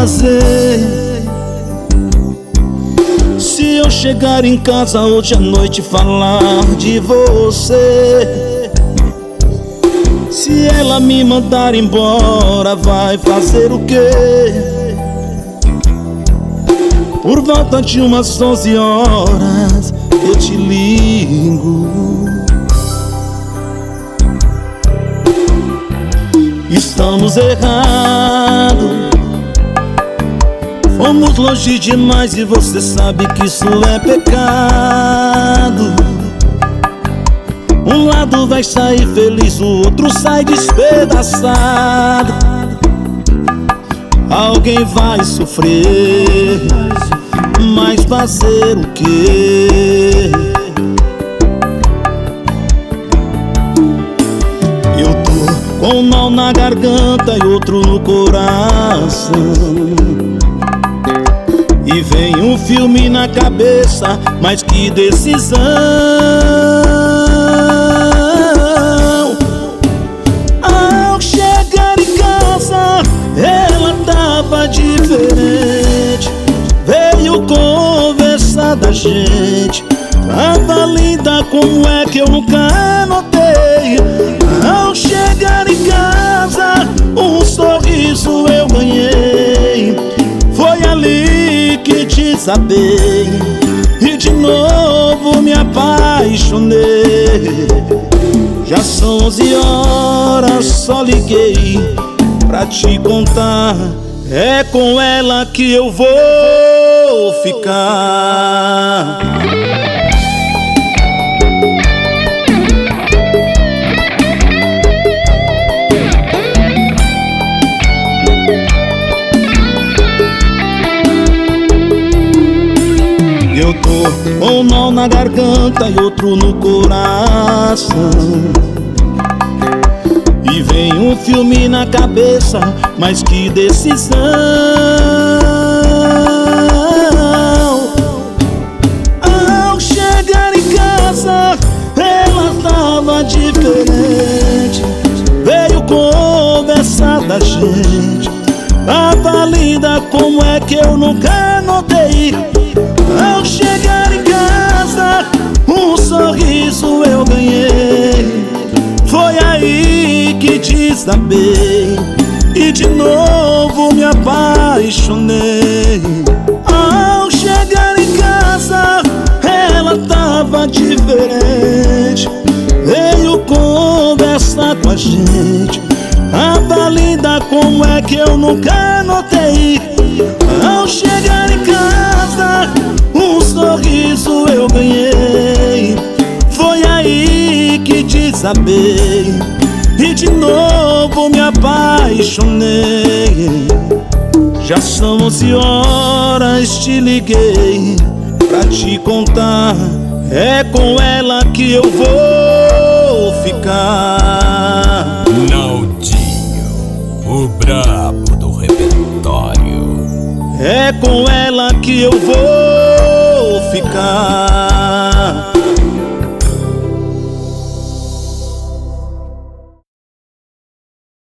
fazer se eu chegar em casa hoje à noite e falar de você? Se ela me mandar embora, vai fazer o quê? Por volta de umas 11 horas eu te ligo. Estamos errados, fomos longe demais e você sabe que isso é pecado. Um lado vai sair feliz, o outro sai despedaçado. Alguém vai sofrer, mas fazer o quê? Eu tô com um nó na garganta e outro no coração, e vem um filme na cabeça, mas que decisão. Ao chegar em casa, ela tava diferente. Veio conversar da gente, tava linda como é que eu nunca notei. Ao chegar em casa, um sorriso eu ganhei. Foi ali que desabei e de novo me apaixonei. Já são 11 horas, só liguei pra te contar. É com ela que eu vou ficar. Eu tô com um nó na garganta e outro no coração, e vem um filme na cabeça, mas que decisão. Ao chegar em casa, ela tava diferente. Veio conversar da gente, tava linda como é que eu nunca notei. Ao chegar em casa, um sorriso eu ganhei. Foi aí que desabei e de novo me apaixonei. Ao chegar em casa, ela tava diferente. Veio conversar com a gente, tava linda como é que eu nunca notei. Ao chegar em casa, um sorriso eu ganhei. Foi aí que desabei e de novo me apaixonei. Já são 11 horas, te liguei pra te contar. É com ela que eu vou ficar. Naldinho, o brabo do repertório. É com ela que eu vou ficar.